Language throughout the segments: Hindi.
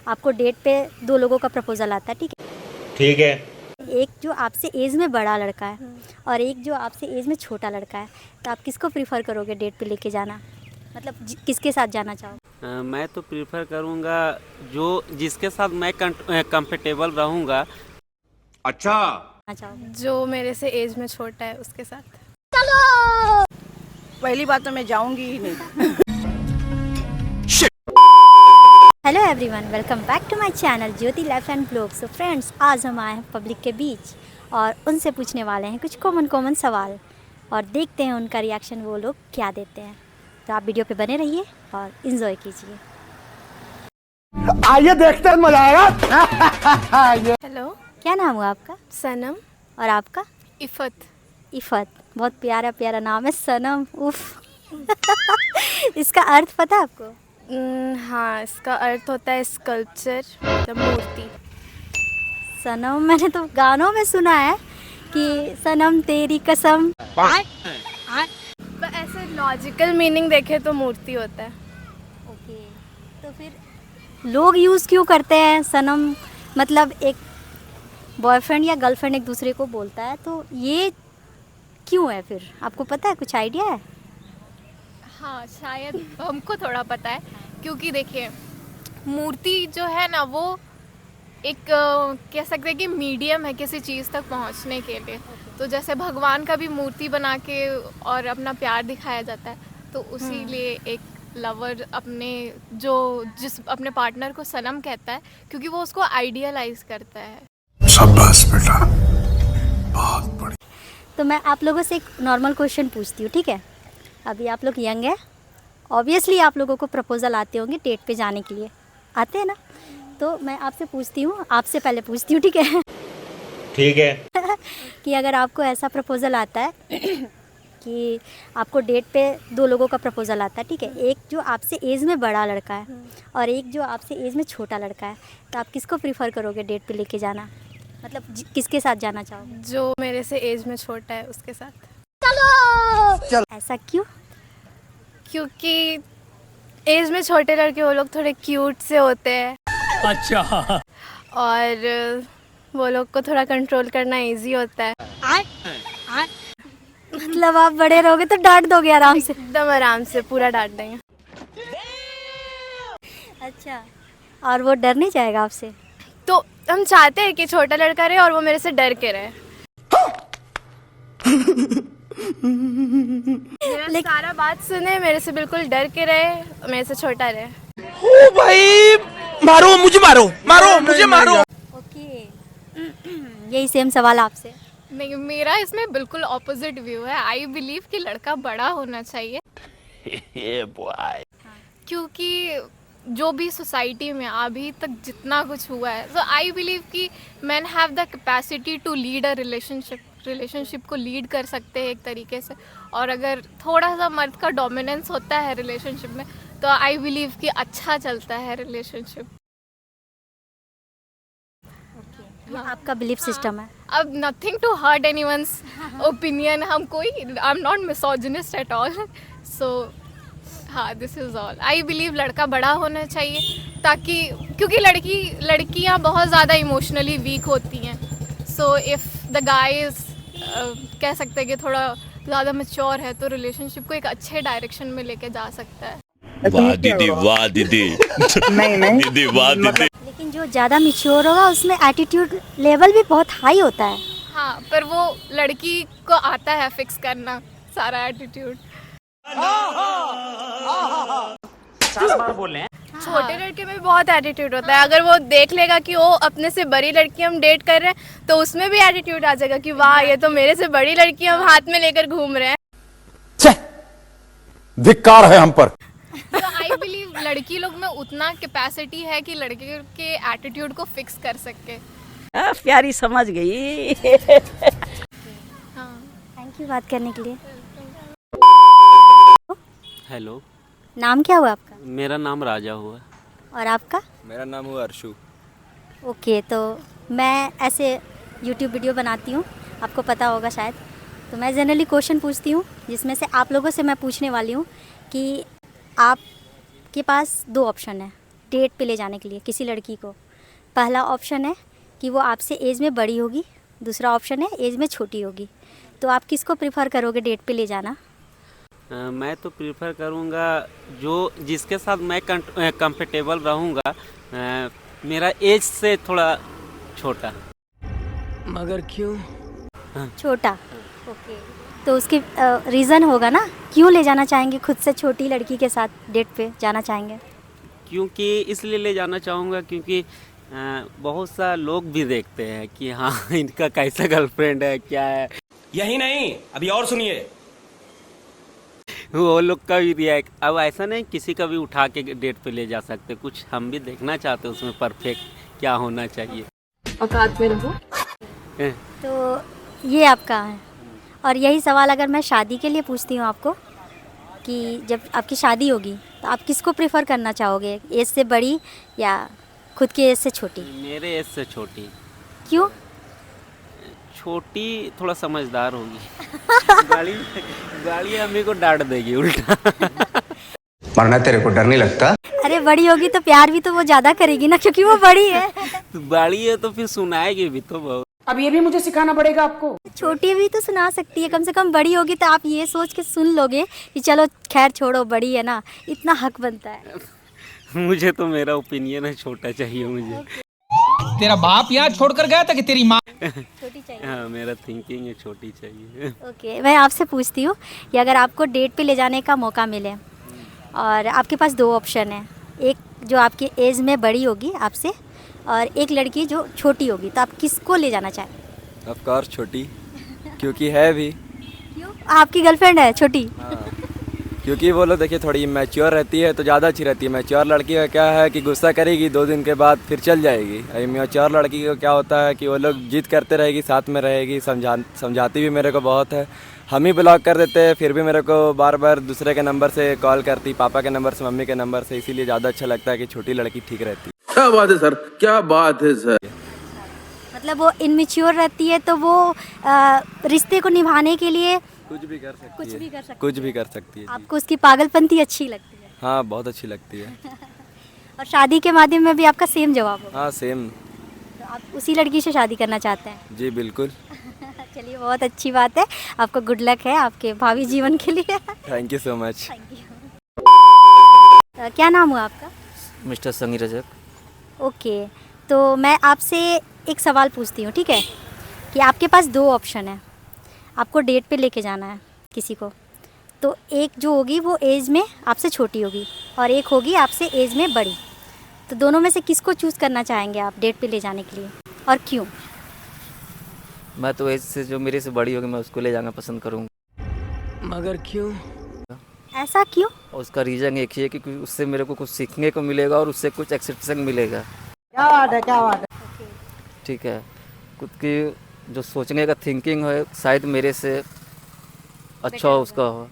आपको डेट पे दो लोगों का प्रपोजल आता है, ठीक है? ठीक है। एक जो आपसे एज में बड़ा लड़का है और एक जो आपसे एज में छोटा लड़का है, तो आप किसको प्रीफर करोगे डेट पे लेके जाना? मतलब किसके साथ जाना चाहोगे? मैं तो प्रीफर करूँगा जो जिसके साथ मैं कंफर्टेबल रहूँगा। अच्छा। चाहोगे जो मेरे से एज में छोटा है उसके साथ। पहली बात तो मैं जाऊंगी ही नहीं। Hello everyone, welcome back to my channel Jyoti life and blog. So friends, आज हम आए हैं पब्लिक के बीच और उनसे पूछने वाले हैं कुछ कॉमन सवाल और देखते हैं उनका रिएक्शन वो लोग क्या देते हैं। तो आप वीडियो पे बने रहिए और इन्जॉय कीजिए। आइए देखते हैं, मजा आएगा। हेलो, क्या नाम हुआ आपका? सनम। और आपका? इफ़त। इफ़त, बहुत प्यारा प्यारा नाम है, सनम। उफ। इसका अर्थ पता है आपको? हाँ, इसका अर्थ होता है स्कल्पचर, मतलब मूर्ति। सनम मैंने तो गानों में सुना है कि सनम तेरी कसम। पर ऐसे लॉजिकल मीनिंग देखे तो मूर्ति होता है। ओके, तो फिर लोग यूज़ क्यों करते हैं सनम? मतलब एक बॉयफ्रेंड या गर्लफ्रेंड एक दूसरे को बोलता है, तो ये क्यों है फिर? आपको पता है, कुछ आइडिया है? हाँ, शायद हमको थोड़ा पता है, क्योंकि देखिए मूर्ति जो है ना वो एक कह सकते हैं कि मीडियम है किसी चीज़ तक पहुंचने के लिए। तो जैसे भगवान का भी मूर्ति बना के और अपना प्यार दिखाया जाता है, तो उसी लिए एक लवर जिस अपने पार्टनर को सनम कहता है, क्योंकि वो उसको आइडियलाइज करता है। शाबाश बेटा, बहुत बढ़िया। तो मैं आप लोगों से एक नॉर्मल क्वेश्चन पूछती हूँ, ठीक है? अभी आप लोग यंग है, ऑब्वियसली आप लोगों को प्रपोजल आते होंगे डेट पे जाने के लिए, आते हैं ना? तो मैं आपसे पूछती हूँ, आपसे पहले पूछती हूँ, ठीक है? ठीक है। कि अगर आपको ऐसा प्रपोजल आता है कि आपको डेट पे दो लोगों का प्रपोजल आता है, ठीक है? एक जो आपसे एज में बड़ा लड़का है और एक जो आपसे एज में छोटा लड़का है, तो आप किसको प्रीफर करोगे डेट पे लेके जाना? मतलब किसके साथ जाना चाहोगे? जो मेरे से एज में छोटा है उसके साथ। ऐसा क्यों? क्योंकि एज में छोटे लड़के वो लोग थोड़े क्यूट से होते हैं। अच्छा। और वो लोग को थोड़ा कंट्रोल करना इजी होता है। मतलब आप बड़े रहोगे तो डांट दोगे आराम से? एकदम आराम से पूरा डांट देंगे। अच्छा, और वो डर नहीं जाएगा आपसे? तो हम चाहते हैं कि छोटा लड़का रहे और वो मेरे से डर के रहे। मेरा सारा बात सुने, मेरे से बिल्कुल डर के रहे, मेरे से छोटा रहे। ओ भाई, मारो मुझे, मारो मारो मुझे, मारो। ओके। यही सेम सवाल आपसे। नहीं, मेरा इसमें बिल्कुल ऑपोजिट व्यू है। आई बिलीव कि लड़का बड़ा होना चाहिए। क्योंकि जो भी सोसाइटी में अभी तक जितना कुछ हुआ है, तो आई बिलीव कि man have the capacity to lead a relationship को लीड कर सकते हैं एक तरीके से। और अगर थोड़ा सा मर्द का डोमिनेंस होता है रिलेशनशिप में, तो आई बिलीव कि अच्छा चलता है रिलेशनशिप। ये आपका बिलीफ सिस्टम है। अब nothing to hurt anyone's opinion, हम कोई I am not misogynist at all. So हाँ, this is all. I believe लड़का बड़ा होना चाहिए, ताकि क्योंकि लड़कियाँ बहुत ज़्यादा इमोशनली वीक होती हैं। So if the guy is कह सकते हैं कि थोड़ा ज़्यादा मैच्योर है, तो रिलेशनशिप को एक अच्छे डायरेक्शन में लेके जा सकता है। वाह दीदी, वाह दीदी। नहीं दीदी, वाह दीदी। लेकिन जो ज़्यादा मैच्योर होगा उसमें एटीट्यूड लेवल भी बहुत हाई होता है। हाँ, पर वो लड़की को आता है फिक्स करना सारा एटीट्यूड। छोटे लड़के में भी बहुत एटीट्यूड होता है। अगर वो देख लेगा कि वो अपने से बड़ी लड़की हम डेट कर रहे हैं, तो उसमें भी एटीट्यूड आ जाएगा कि वाह, ये तो मेरे से बड़ी लड़की हम हाथ में लेकर घूम रहे हैं। धिक्कार है हम पर। तो आई बिलीव लड़की लोग में उतना कैपेसिटी है कि लड़के के एटीट्यूड को फिक्स कर सके। प्यारी समझ गई। हाँ, थैंक यू बात करने के लिए। हेलो, नाम क्या हुआ आपका? मेरा नाम राजा हुआ। और आपका? मेरा नाम हुआ अर्शु। ओके, तो मैं ऐसे यूट्यूब वीडियो बनाती हूँ, आपको पता होगा शायद। तो मैं जनरली क्वेश्चन पूछती हूँ, जिसमें से आप लोगों से मैं पूछने वाली हूँ कि आपके पास दो ऑप्शन है, डेट पे ले जाने के लिए किसी लड़की को, पहला ऑप्शन है कि वो आपसे एज में बड़ी होगी, दूसरा ऑप्शन है एज में छोटी होगी, तो आप किसको प्रिफर करोगे डेट पे ले जाना? मैं तो प्रीफर करूँगा जो जिसके साथ मैं कंफर्टेबल रहूँगा, मेरा एज से थोड़ा छोटा। मगर क्यों? छोटा, ओके। तो उसके रीज़न होगा ना, क्यों ले जाना चाहेंगे खुद से छोटी लड़की के साथ डेट पे जाना चाहेंगे? क्योंकि इसलिए ले जाना चाहूँगा क्योंकि बहुत सा लोग भी देखते हैं कि हाँ इनका कैसा गर्लफ्रेंड है, क्या है। यही नहीं, अभी और सुनिए। वो लोग का भी रिएक्ट, अब ऐसा नहीं किसी का भी उठा के डेट पे ले जा सकते, कुछ हम भी देखना चाहते हैं उसमें परफेक्ट क्या होना चाहिए। औकात में रहो। तो ये आपका है। और यही सवाल अगर मैं शादी के लिए पूछती हूँ आपको कि जब आपकी शादी होगी तो आप किसको प्रेफर करना चाहोगे, एज से बड़ी या खुद की एज से छोटी? मेरे एज से छोटी। क्यों? छोटी थोड़ा समझदार होगी। गाड़ी हमें को डांट देगी उल्टा। मरना तेरे को डर नहीं लगता? अरे बड़ी होगी तो प्यार भी तो वो ज़्यादा करेगी ना, क्योंकि वो बड़ी है। बड़ी है तो फिर सुनाएगी भी तो बहुत। अब ये भी मुझे सिखाना पड़ेगा आपको। छोटी भी तो सुना सकती है, कम से कम बड़ी होगी तो आप ये सोच के सुन लोगे कि चलो खैर छोड़ो, बड़ी है ना, इतना हक बनता है। मुझे तो मेरा ओपिनियन है छोटा चाहिए मुझे। तेरा बाप यहाँ छोड़कर गया था कि तेरी माँ? छोटी चाहिए। हाँ मेरा थिंकिंग है छोटी चाहिए। ओके, मैं आपसे पूछती हूँ कि अगर आपको डेट पे ले जाने का मौका मिले और आपके पास दो ऑप्शन है, एक जो आपकी एज में बड़ी होगी आपसे और एक लड़की जो छोटी होगी, तो आप किसको ले जाना चाहें? ऑफ कोर्स छोटी, क्योंकि है भी। क्यों? आपकी गर्लफ्रेंड है छोटी? क्योंकि वो लोग देखिए थोड़ी मैच्योर रहती है तो ज़्यादा अच्छी रहती है। मैच्योर लड़की का क्या है कि गुस्सा करेगी 2 दिन के बाद फिर चल जाएगी। मैच्योर लड़की का क्या होता है कि वो लोग जिद करते रहेगी, साथ में रहेगी, समझाती भी मेरे को बहुत है। हम ही ब्लॉक कर देते हैं फिर भी मेरे को बार बार दूसरे के नंबर से कॉल करती, पापा के नंबर से, मम्मी के नंबर से, इसीलिए ज़्यादा अच्छा लगता है कि छोटी लड़की ठीक रहती है। क्या बात है सर, क्या बात है सर। मतलब वो इनमेच्योर रहती है तो वो रिश्ते को निभाने के लिए कुछ भी कर सकती है। कुछ भी कर सकती है। आपको उसकी पागलपंती अच्छी लगती है? हाँ बहुत अच्छी लगती है। और शादी के माध्यम में भी आपका सेम जवाब होगा? हाँ सेम। तो आप उसी लड़की से शादी करना चाहते हैं? जी बिल्कुल। चलिए बहुत अच्छी बात है, आपको गुड लक है आपके भावी जीवन के लिए। Thank you so much. क्या नाम हुआ आपका? मिस्टर संगी रजक। ओके, तो मैं आपसे एक सवाल पूछती हूँ, ठीक है? कि आपके पास दो ऑप्शन है, आपको डेट पे लेके जाना है किसी को, तो एक जो होगी वो एज में आपसे छोटी होगी और एक होगी आपसे एज में बड़ी, तो दोनों में से किसको चूज़ करना चाहेंगे आप डेट पे ले जाने के लिए और क्यों? मैं तो एज से जो मेरे से बड़ी होगी मैं उसको ले जाना पसंद करूँगा। मगर क्यों? ऐसा क्यों? उसका रीज़न एक ही है कि उससे मेरे को कुछ सीखने को मिलेगा और उससे कुछ एक्सेप्टेंस मिलेगा। क्या बात है, क्या बात है। ठीक है, खुद की जो सोचने का थिंकिंग है शायद मेरे से अच्छा हो, उसका हो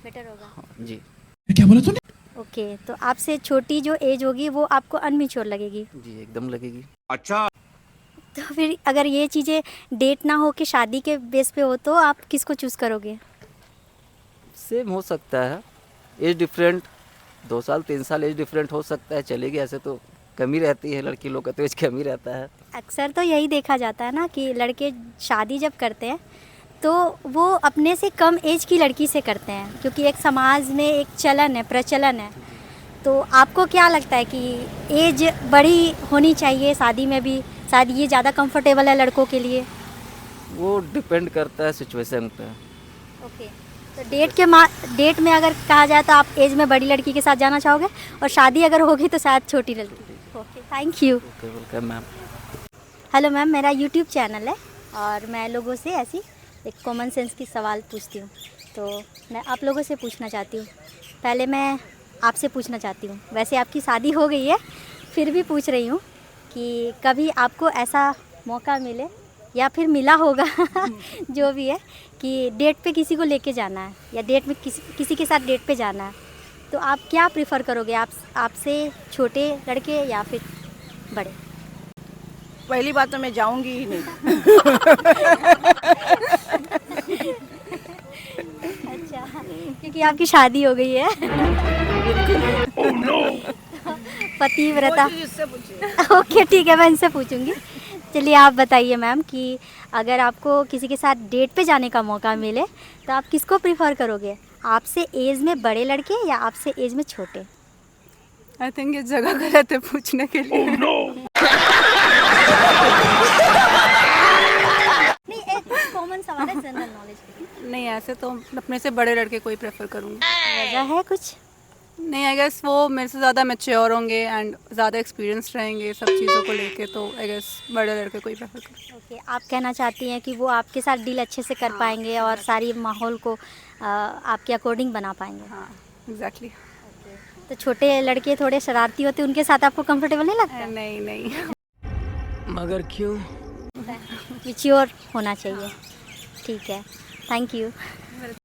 बेटर होगा। जी। क्या बोला तूने? ओके, तो आपसे छोटी जो एज होगी वो आपको अनमेच्योर लगेगी? जी एकदम लगेगी। अच्छा, तो फिर अगर ये चीज़ें डेट ना हो कि शादी के बेस पे हो तो आप किसको चूज़ करोगे? सेम हो सकता है, एज डिफरेंट, 2 साल 3 साल एज डिफरेंट हो सकता है, चलेगी। ऐसे तो कमी रहती है, लड़की लोग का तो एज कमी रहता है। अक्सर तो यही देखा जाता है ना कि लड़के शादी जब करते हैं तो वो अपने से कम एज की लड़की से करते हैं, क्योंकि एक समाज में एक चलन है, प्रचलन है। तो आपको क्या लगता है कि एज बड़ी होनी चाहिए शादी में भी, शायद ये ज़्यादा कंफर्टेबल है लड़कों के लिए? वो डिपेंड करता है सिचुएशन पे। ओके, तो डेट में अगर कहा जाए तो आप एज में बड़ी लड़की के साथ जाना चाहोगे और शादी अगर होगी तो शायद छोटी लड़की। Okay, thank you. Okay, welcome ma'am. Hello ma'am, मेरा यूट्यूब चैनल है और मैं लोगों से ऐसी एक कॉमन सेंस की सवाल पूछती हूँ, तो मैं आप लोगों से पूछना चाहती हूँ। पहले मैं आपसे पूछना चाहती हूँ, वैसे आपकी शादी हो गई है फिर भी पूछ रही हूँ कि कभी आपको ऐसा मौका मिले या फिर मिला होगा जो भी है कि डेट पे किसी को लेके जाना है या डेट में किसी के साथ डेट पे जाना है, तो आप क्या प्रेफर करोगे? आपसे छोटे लड़के या फिर बड़े? पहली बात तो मैं जाऊंगी ही नहीं। अच्छा, क्योंकि आपकी शादी हो गई है। पतिव्रता। ओके ठीक है, मैं इनसे पूछूंगी। चलिए आप बताइए मैम कि अगर आपको किसी के साथ डेट पे जाने का मौका मिले तो आप किसको प्रिफर करोगे, आपसे एज में बड़े लड़के या आपसे एज में छोटे? आई थिंक ये जगह गलत है पूछने के लिए। नहीं, एक कॉमन सवाल है, जनरल नॉलेज के लिए। नहीं, ऐसे तो अपने से बड़े लड़के को ही प्रेफर करूँगी। वजह है कुछ? नहीं, आई गेस वो मेरे से ज़्यादा मैच्योर होंगे एंड ज़्यादा एक्सपीरियंस रहेंगे सब चीज़ों को लेके, तो आई गेस बड़े लड़के को ही प्रेफर करूँगी। ओके, आप कहना चाहती हैं कि वो आपके साथ डील अच्छे से कर पाएंगे और सारी माहौल को आपके अकॉर्डिंग बना पाएंगे। हाँ, एग्जैक्टली। तो छोटे लड़के थोड़े शरारती होते, उनके साथ आपको कंफर्टेबल नहीं लगता? नहीं नहीं। मगर क्यों? मैच्योर होना चाहिए। ठीक है, थैंक यू।